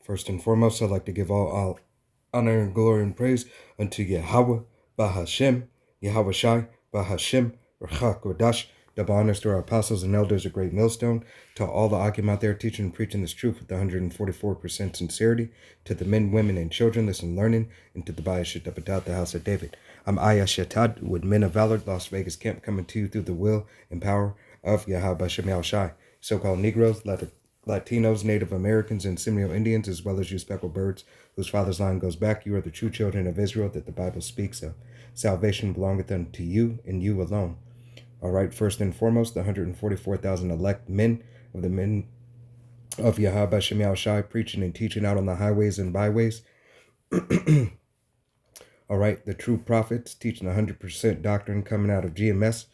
First and foremost, I'd like to give all honor and glory and praise unto Yahawah, Bahashem, Yahawashi, Bahashem, Rachak Wadash. Double honors to our apostles and elders, a great millstone. To all the Akim out there teaching and preaching this truth with 144% sincerity. To the men, women, and children, listen, learning. And to the Bayashat the house of David. I'm Aya Shatad with Men of Valor, Las Vegas camp, coming to you through the will and power of Yahawah Shem Shai. So-called Negroes, Latinos, Native Americans, and Seminole Indians, as well as you speckled birds whose father's line goes back. You are the true children of Israel that the Bible speaks of. Salvation belongeth unto you and you alone. All right, first and foremost, the 144,000 elect men of Yahawah Shem Shai, preaching and teaching out on the highways and byways. All right, the true prophets teaching 100% doctrine coming out of GMS.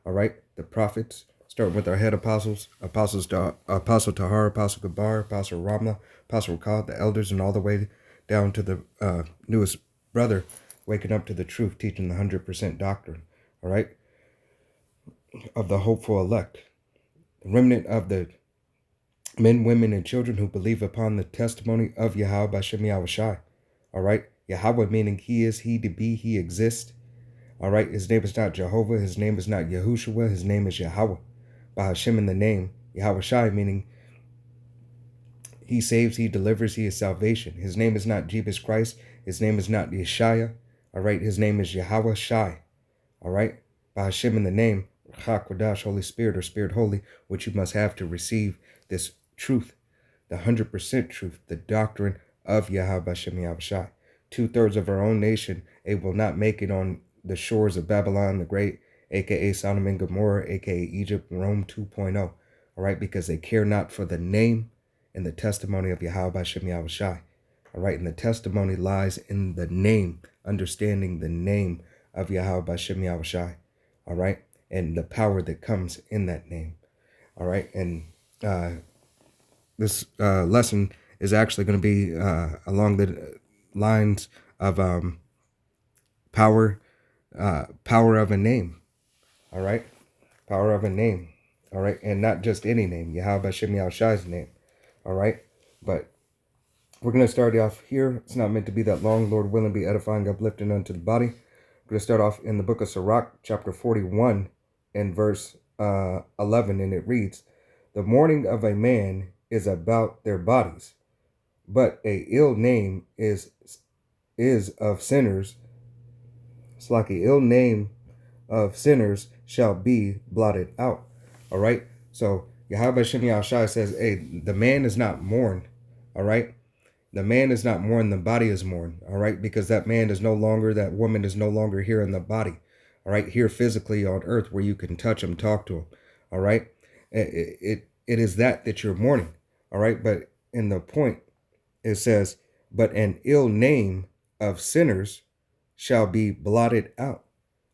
All right, the prophets, starting with our head apostles, Apostle Tahar, Apostle Gabar, Apostle Ramla, Apostle Rakal, the elders, and all the way down to the newest brother, waking up to the truth, teaching the 100% doctrine. All right, of the hopeful elect, the remnant of the men, women, and children who believe upon the testimony of Yahawah Shem Yahawashi. All right, Yahawah meaning he is, he to be, he exists. All right, his name is not Jehovah, his name is not Yahushua, his name is Yahawah. By Hashem in the name, Yahawashi meaning he saves, he delivers, he is salvation. His name is not Jesus Christ, his name is not Yeshaya. All right, his name is Yahawashi. All right, by Hashem in the name, Chakwadash, Holy Spirit or Spirit Holy, which you must have to receive this truth, the 100% truth, the doctrine of Yahawah Shem Yahawashi. 2/3 of our own nation, it will not make it on the shores of Babylon the Great, aka Sodom and Gomorrah, aka Egypt, Rome 2.0. All right, because they care not for the name and the testimony of Yahawah Shem Yahawashi. All right, and the testimony lies in the name, understanding the name of Yahawah Shem Yahawashi. All right, and the power that comes in that name. All right, and this lesson is actually going to be along the lines of power of a name. All right, power of a name. All right, and not just any name, Yahawah Shem Yahawashi's name. All right, but we're going to start off here. It's not meant to be that long. Lord willing, be edifying, uplifting unto the body. We're going to start off in the book of Sirach, chapter 41, and verse 11, and it reads, "The mourning of a man is about their bodies, but a ill name is of sinners. It's like an ill name of sinners shall be blotted out." All right, so Yahawah Shem Yahawashi says, hey, the man is not mourned. All right, the man is not mourned, the body is mourned. All right, because that man is no longer, that woman is no longer here in the body. All right, here physically on earth where you can touch them, talk to them. All right, it is that you're mourning. All right, but in the point it says, but an ill name of sinners shall be blotted out.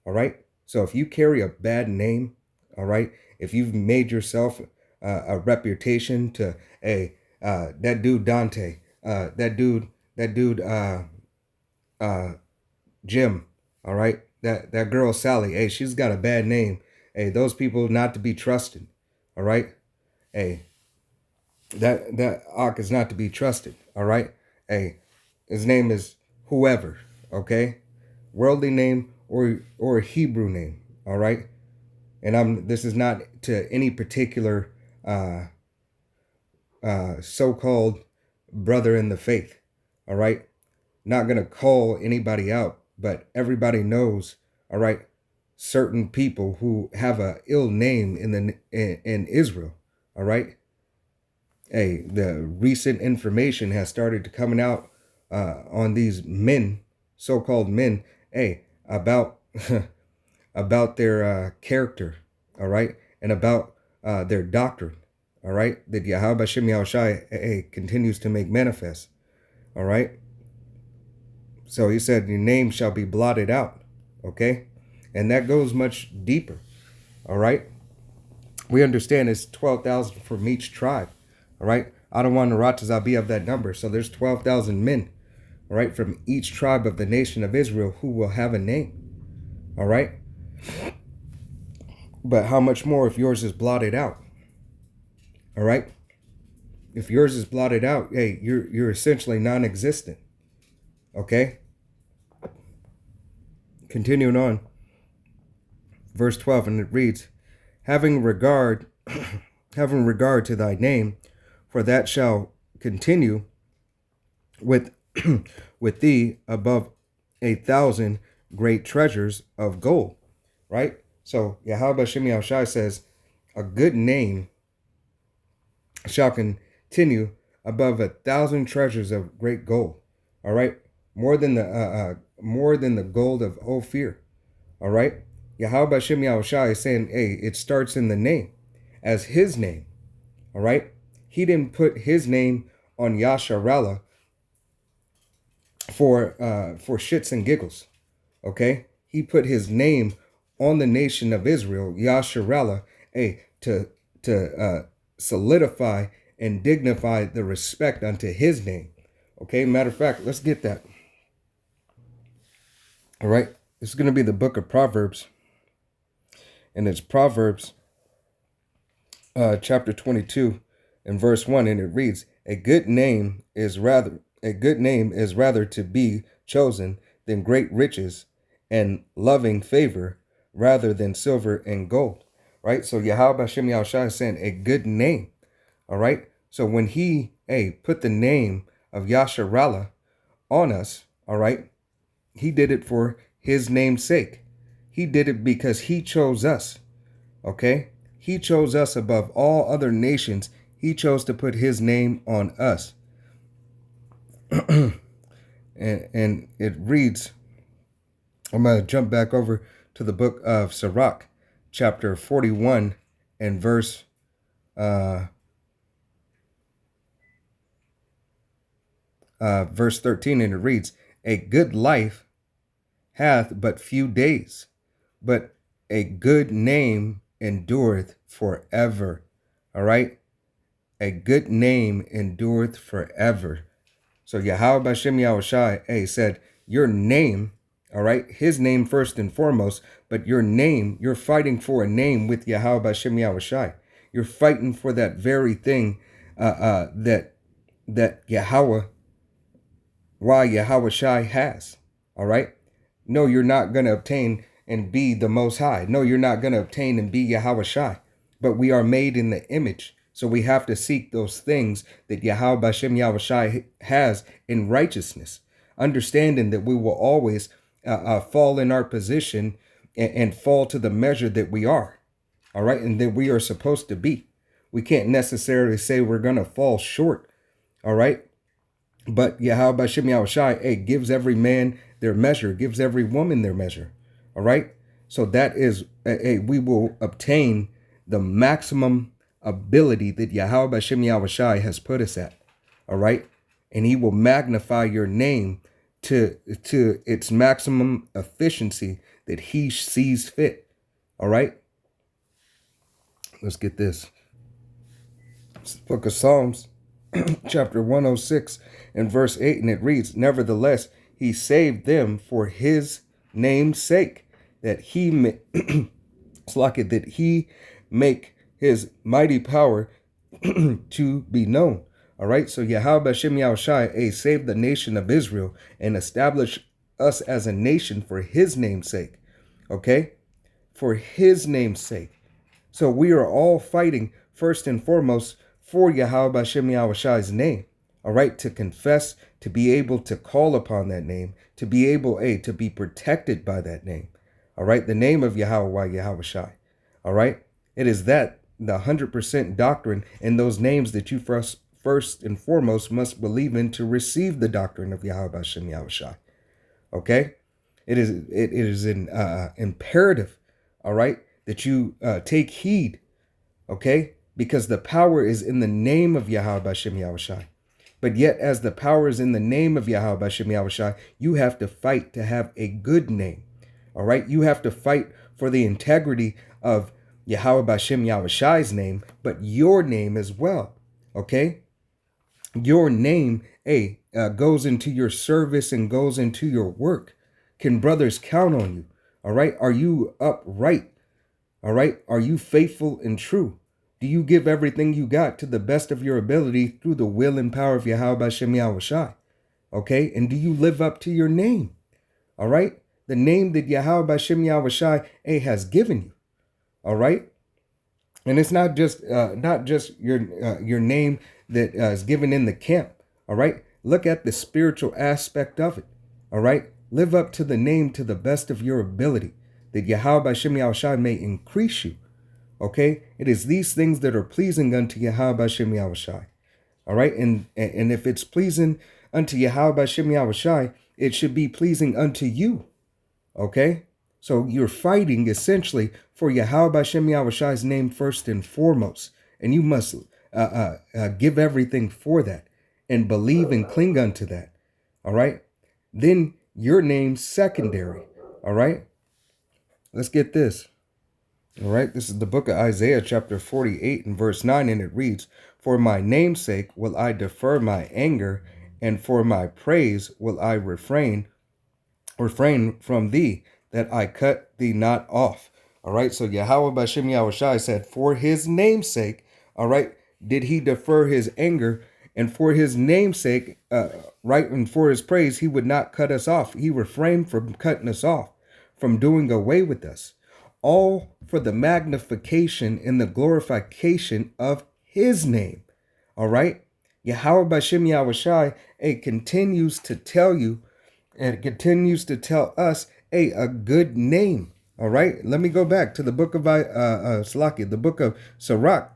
All right, so if you carry a bad name, all right, if you've made yourself a reputation to that dude Dante, that dude Jim, all right, that girl Sally, hey, she's got a bad name. Hey, those people not to be trusted. All right, hey, that Ak is not to be trusted. All right, hey, his name is whoever. Okay, worldly name or Hebrew name. All right, and this is not to any particular so-called brother in the faith. All right, not gonna call anybody out, but everybody knows. All right, certain people who have a ill name in Israel. All right, hey, the recent information has started to coming out on these men, so-called men, hey, about about their character, all right, and about their doctrine, all right, that Yahawah Shem Yahawashi continues to make manifest, all right. So he said, your name shall be blotted out, okay, and that goes much deeper, all right. We understand it's 12,000 from each tribe, all right. I don't want to be of that number, so there's 12,000 men, all right, from each tribe of the nation of Israel who will have a name, all right. But how much more if yours is blotted out? All right. If yours is blotted out, hey, you're essentially non-existent. Okay? Continuing on, verse 12, and it reads, having regard, having regard to thy name, for that shall continue with with thee above 1,000 great treasures of gold. Right? So Yahawah Shem Yahushai says, a good name shall continue above 1,000 treasures of great gold. All right, more than the gold of Ophir. All right, Yahawah Shem Yahushai is saying, hey, it starts in the name, as His name. All right, He didn't put His name on Yasharallah for shits and giggles. Okay, He put His name on the nation of Israel, Yasharallah, hey, to solidify and dignify the respect unto His name. Okay, matter of fact, let's get that. All right, this is going to be the book of Proverbs, and it's Proverbs chapter 22 and verse 1, and it reads, a good name is rather to be chosen than great riches, and loving favor rather than silver and gold. Right? So Yahawah Shem Yahushua is saying a good name. All right. So when He put the name of Yasharallah on us, all right, He did it for His name's sake. He did it because He chose us. Okay? He chose us above all other nations. He chose to put His name on us. and it reads, I'm going to jump back over to the book of Sirach, chapter 41 and verse 13, and it reads, a good life hath but few days, but a good name endureth forever. All right? A good name endureth forever. So Yahawah Shem Yahushai said, your name, all right, His name first and foremost, but your name, you're fighting for a name with Yahawah Shem Yahushai. You're fighting for that very thing that Yahawah Shai has. All right? No, you're not going to obtain and be the Most High. No, you're not going to obtain and be Yahawah Shai. But we are made in the image. So we have to seek those things that Yahawah Shem Yahushai has in righteousness, understanding that we will always fall in our position and fall to the measure that we are. All right? And that we are supposed to be. We can't necessarily say we're going to fall short. All right? But Yahawah Shem Yahushai gives every man their measure, gives every woman their measure. All right? So that is, we will obtain the maximum ability that Yahawah Shem Yahushai has put us at. All right? And He will magnify your name to its maximum efficiency that He sees fit. All right? Let's get this. It's the book of Psalms, chapter 106 and verse 8, and it reads, nevertheless, He saved them for His name's sake, that He that He make His mighty power to be known. All right, so Yahawah Shem Yahushai saved the nation of Israel and established us as a nation for His name's sake. Okay, for His name's sake. So we are all fighting first and foremost for Yahawah Shem Yahushai's name. All right, to confess, to be able to call upon that name, to be able to be protected by that name. All right, the name of Yahawashi. All right, it is that the 100% doctrine and those names that you first and foremost must believe in to receive the doctrine of Yahawah Shem Yahushai. Okay, it is an imperative. All right, that you take heed. Okay, because the power is in the name of Yahawah Shem Yahushai. But yet, as the power is in the name of Yahawah Shem Yahushai, you have to fight to have a good name. All right? You have to fight for the integrity of Yahawah Shem Yahushai's name, but your name as well. Okay? Your name, goes into your service and goes into your work. Can brothers count on you? All right? Are you upright? All right? Are you faithful and true? Do you give everything you got to the best of your ability through the will and power of Yahawashi? Okay? And do you live up to your name? All right? The name that Yahawashi has given you. All right? And it's not just your name that is given in the camp. All right? Look at the spiritual aspect of it. All right? Live up to the name to the best of your ability, that Yahawashi may increase you. Okay? It is these things that are pleasing unto Yahawashi. All right? And if it's pleasing unto Yahawashi, it should be pleasing unto you. Okay? So you're fighting essentially for Yahawah's name first and foremost. And you must give everything for that and believe and cling unto that. All right? Then your name's secondary. All right? Let's get this. All right? This is the book of Isaiah chapter 48 and verse 9, and it reads, "For my name's sake will I defer my anger, and for my praise will I refrain from thee, that I cut thee not off." All right, so Yahweh Bashem Yahawashi said, for his name's sake, all right, did he defer his anger, and for his name's sake, right, and for his praise, he would not cut us off. He refrained from cutting us off, from doing away with us, all for the magnification and the glorification of his name. All right, Yahweh Bashem Yahawashi, it continues to tell you, and it continues to tell us a good name. All right. Let me go back to the book of the book of Sirach,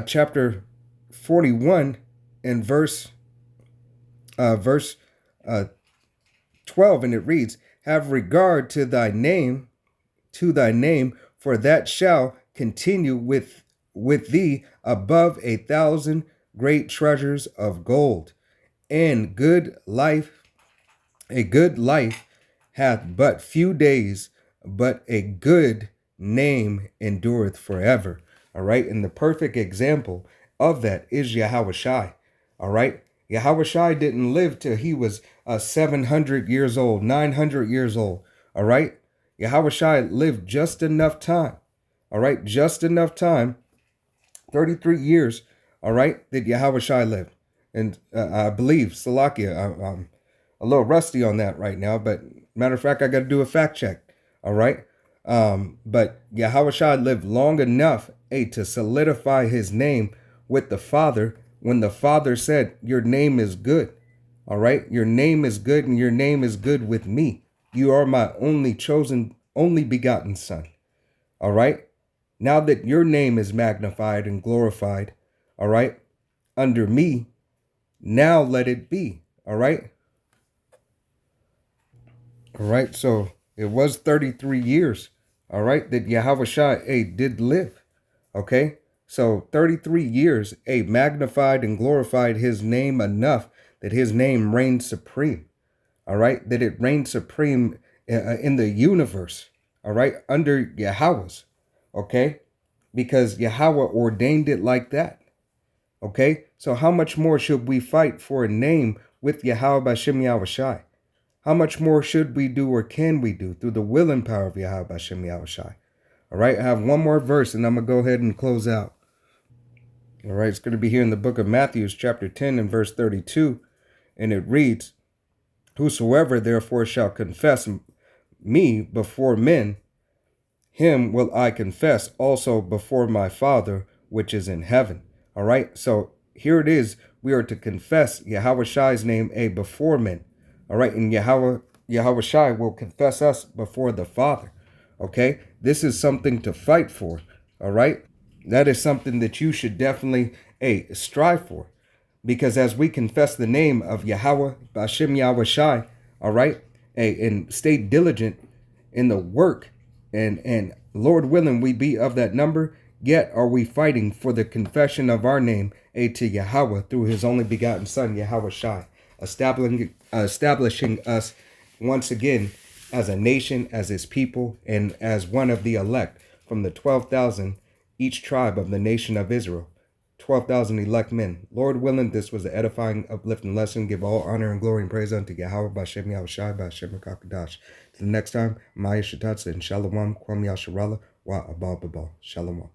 chapter 41 and verse 12, and it reads, "Have regard to thy name, for that shall continue with thee above 1,000 great treasures of gold. And a good life hath but few days, but a good name endureth forever." All right. And the perfect example of that is Yahawashi. All right. Yahawashi didn't live till he was 700 years old, 900 years old. All right. Yahawashi lived just enough time. All right. Just enough time. 33 years. All right. That Yahawashi lived. And I believe, Salakia, I'm a little rusty on that right now, but matter of fact, I got to do a fact check. All right. But Yahawashi lived long enough, to solidify his name with the Father when the Father said, your name is good. All right. Your name is good, and your name is good with me. You are my only chosen, only begotten son. All right. Now that your name is magnified and glorified, all right, under me, now let it be. All right. All right. So it was 33 years. All right. That Yahawashi did live. Okay. So 33 years, magnified and glorified his name enough that his name reigned supreme. All right. That it reigned supreme in the universe. All right. Under Yahweh's. Okay. Because Yahweh ordained it like that. Okay, so how much more should we fight for a name with Yahweh Bashem Yahawashi? How much more should we do or can we do through the will and power of Yahweh Bashem Yahawashi? All right, I have one more verse and I'm going to go ahead and close out. All right, it's going to be here in the book of Matthew, chapter 10 and verse 32. And it reads, "Whosoever therefore shall confess me before men, him will I confess also before my Father which is in heaven." All right. So here it is. We are to confess Yahawashi's name before men. All right. And Yahawashi will confess us before the Father. Okay. This is something to fight for. All right. That is something that you should definitely strive for. Because as we confess the name of Yahweh Bashem Yahawashi, all right, and stay diligent in the work, and Lord willing, we be of that number, yet are we fighting for the confession of our name to Yahweh through his only begotten son, Yahawashi, establishing us once again as a nation, as his people, and as one of the elect from the 12,000, each tribe of the nation of Israel. 12,000 elect men. Lord willing, this was an edifying, uplifting lesson. Give all honor and glory and praise unto Yahweh, Bashem Yahawashi, Bashem Kakadash. Till the next time, Maya Shatatsa and Shalom, Kwam Yasharala, Wa Abal Babal. Shalom.